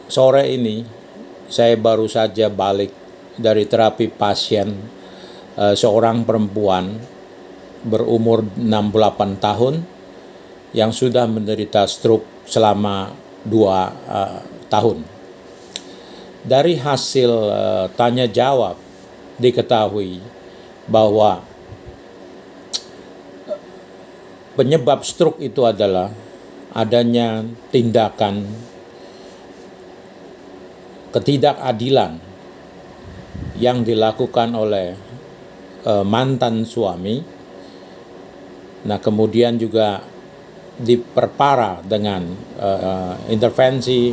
sore ini saya baru saja balik dari terapi pasien seorang perempuan berumur 68 tahun yang sudah menderita stroke selama 2 tahun. Dari hasil tanya jawab diketahui bahwa penyebab stroke itu adalah adanya tindakan ketidakadilan yang dilakukan oleh mantan suami. Nah, kemudian juga diperparah dengan intervensi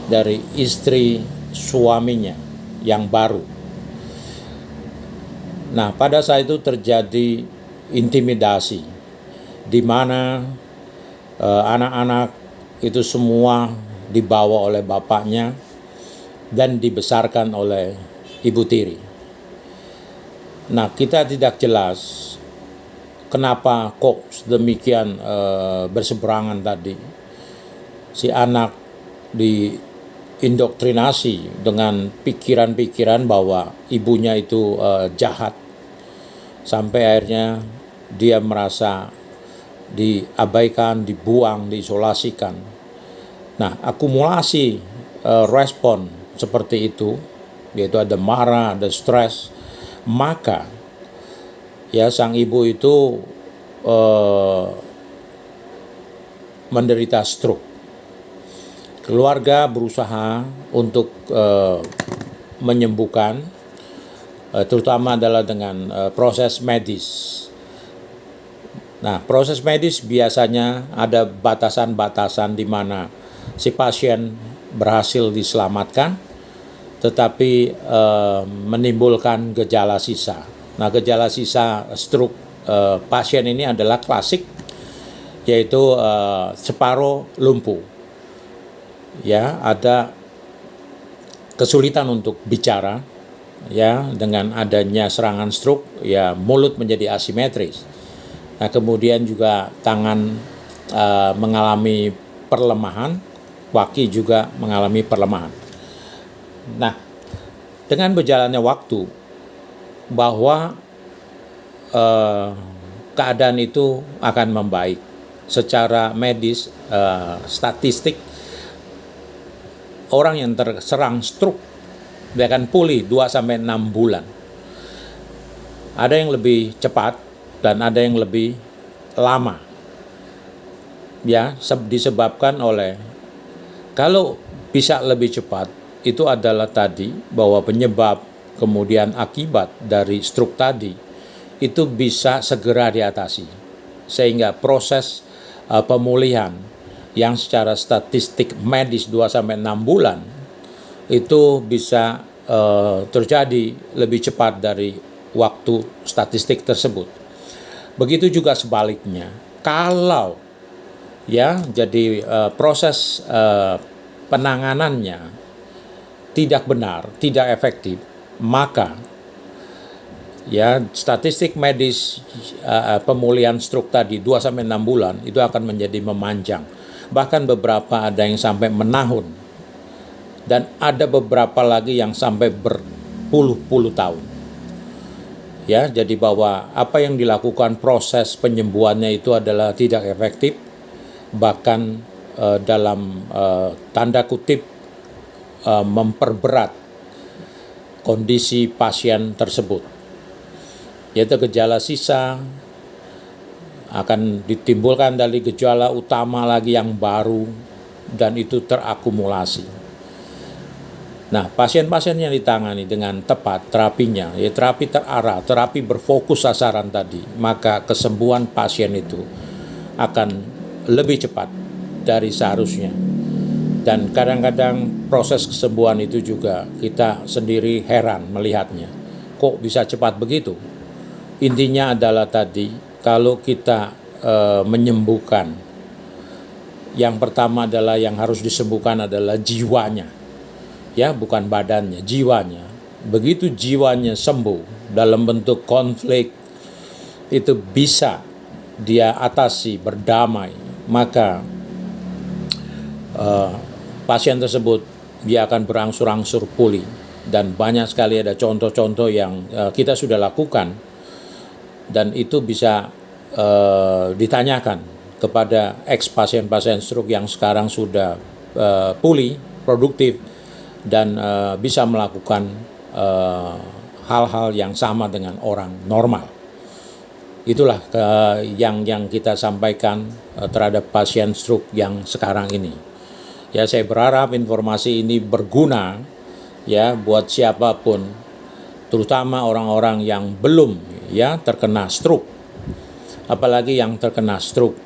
dari istri suaminya yang baru. Nah, pada saat itu terjadi intimidasi, di mana anak-anak itu semua dibawa oleh bapaknya dan dibesarkan oleh ibu tiri. Nah, kita tidak jelas kenapa kok demikian berseberangan tadi. Si anak diindoktrinasi dengan pikiran-pikiran bahwa ibunya itu jahat, sampai akhirnya dia merasa diabaikan, dibuang, diisolasikan. Nah, akumulasi respon seperti itu, yaitu ada marah, ada stres, maka ya sang ibu itu menderita stroke. Keluarga berusaha untuk menyembuhkan, terutama adalah dengan proses medis. Nah, proses medis biasanya ada batasan-batasan di mana si pasien berhasil diselamatkan, tetapi menimbulkan gejala sisa. Nah, gejala sisa stroke pasien ini adalah klasik, yaitu separuh lumpuh. Ya, ada kesulitan untuk bicara, ya, dengan adanya serangan stroke, ya, mulut menjadi asimetris. Nah, kemudian juga tangan mengalami perlemahan, kaki juga mengalami perlemahan. Nah, dengan berjalannya waktu, bahwa keadaan itu akan membaik secara medis, statistik orang yang terserang stroke dia akan pulih 2-6 bulan. Ada yang lebih cepat dan ada yang lebih lama. Ya, disebabkan oleh, kalau bisa lebih cepat itu adalah tadi bahwa penyebab kemudian akibat dari stroke tadi itu bisa segera diatasi, sehingga proses pemulihan yang secara statistik medis 2-6 bulan itu bisa terjadi lebih cepat dari waktu statistik tersebut. Begitu juga sebaliknya, kalau ya jadi proses penanganannya tidak benar, tidak efektif, maka ya statistik medis pemulihan stroke tadi 2-6 bulan itu akan menjadi memanjang. Bahkan beberapa ada yang sampai menahun, dan ada beberapa lagi yang sampai berpuluh-puluh tahun. Ya, jadi bahwa apa yang dilakukan proses penyembuhannya itu adalah tidak efektif, bahkan dalam tanda kutip memperberat kondisi pasien tersebut. Yaitu gejala sisa akan ditimbulkan dari gejala utama lagi yang baru, dan itu terakumulasi. Nah, pasien-pasien yang ditangani dengan tepat terapinya, ya terapi terarah, terapi berfokus sasaran tadi, maka kesembuhan pasien itu akan lebih cepat dari seharusnya. Dan kadang-kadang proses kesembuhan itu juga kita sendiri heran melihatnya. Kok bisa cepat begitu? Intinya adalah tadi, kalau kita menyembuhkan, yang pertama adalah yang harus disembuhkan adalah jiwanya, ya, bukan badannya, jiwanya. Begitu jiwanya sembuh dalam bentuk konflik, itu bisa dia atasi, berdamai, maka pasien tersebut dia akan berangsur-angsur pulih. Dan banyak sekali ada contoh-contoh yang kita sudah lakukan, dan itu bisa ditanyakan kepada ex pasien-pasien stroke yang sekarang sudah pulih, produktif, dan bisa melakukan hal-hal yang sama dengan orang normal. Itulah yang kita sampaikan terhadap pasien stroke yang sekarang ini. Ya, saya berharap informasi ini berguna ya buat siapapun, terutama orang-orang yang belum ya terkena stroke, apalagi yang terkena stroke,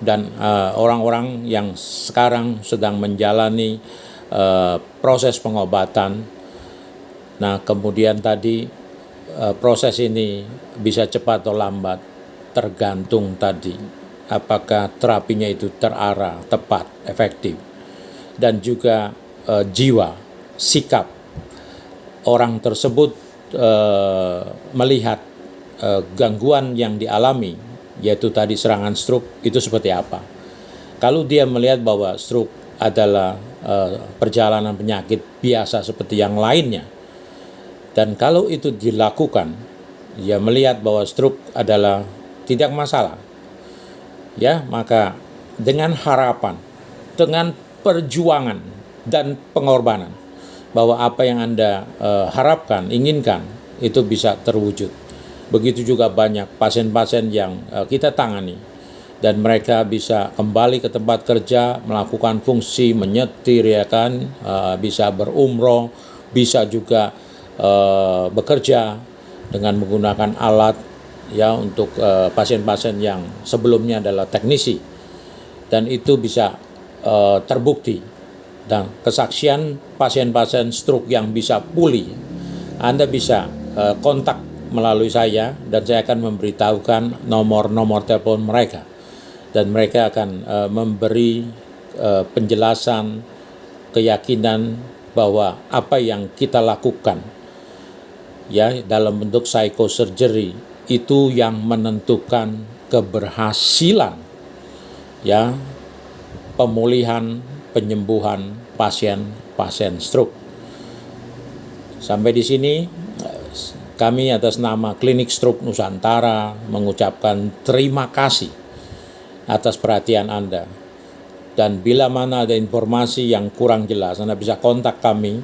dan orang-orang yang sekarang sedang menjalani proses pengobatan. Nah, kemudian tadi proses ini bisa cepat atau lambat, tergantung tadi apakah terapinya itu terarah, tepat, efektif, dan juga jiwa, sikap orang tersebut melihat gangguan yang dialami, yaitu tadi serangan stroke, itu seperti apa. Kalau dia melihat bahwa stroke adalah perjalanan penyakit biasa seperti yang lainnya, dan kalau itu dilakukan, dia melihat bahwa stroke adalah tidak masalah, ya, maka dengan harapan, dengan perjuangan dan pengorbanan, bahwa apa yang Anda harapkan, inginkan, itu bisa terwujud. Begitu juga banyak pasien-pasien yang kita tangani, dan mereka bisa kembali ke tempat kerja, melakukan fungsi menyetir, ya kan, bisa berumroh, bisa juga bekerja dengan menggunakan alat ya untuk pasien-pasien yang sebelumnya adalah teknisi, dan itu bisa terbukti. Dan kesaksian pasien-pasien stroke yang bisa pulih, Anda bisa kontak melalui saya, dan saya akan memberitahukan nomor-nomor telepon mereka, dan mereka akan memberi penjelasan, keyakinan bahwa apa yang kita lakukan ya dalam bentuk psychosurgery itu yang menentukan keberhasilan ya pemulihan, penyembuhan pasien-pasien stroke. Sampai di sini kami atas nama Klinik Stroke Nusantara mengucapkan terima kasih atas perhatian Anda. Dan bila mana ada informasi yang kurang jelas, Anda bisa kontak kami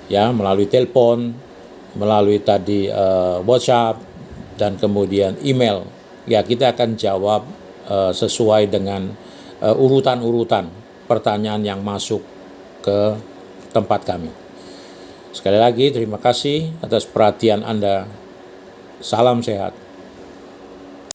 ya melalui telepon, melalui tadi WhatsApp, dan kemudian email. Ya, kita akan jawab sesuai dengan urutan-urutan pertanyaan yang masuk ke tempat kami. Sekali lagi terima kasih atas perhatian Anda. Salam sehat.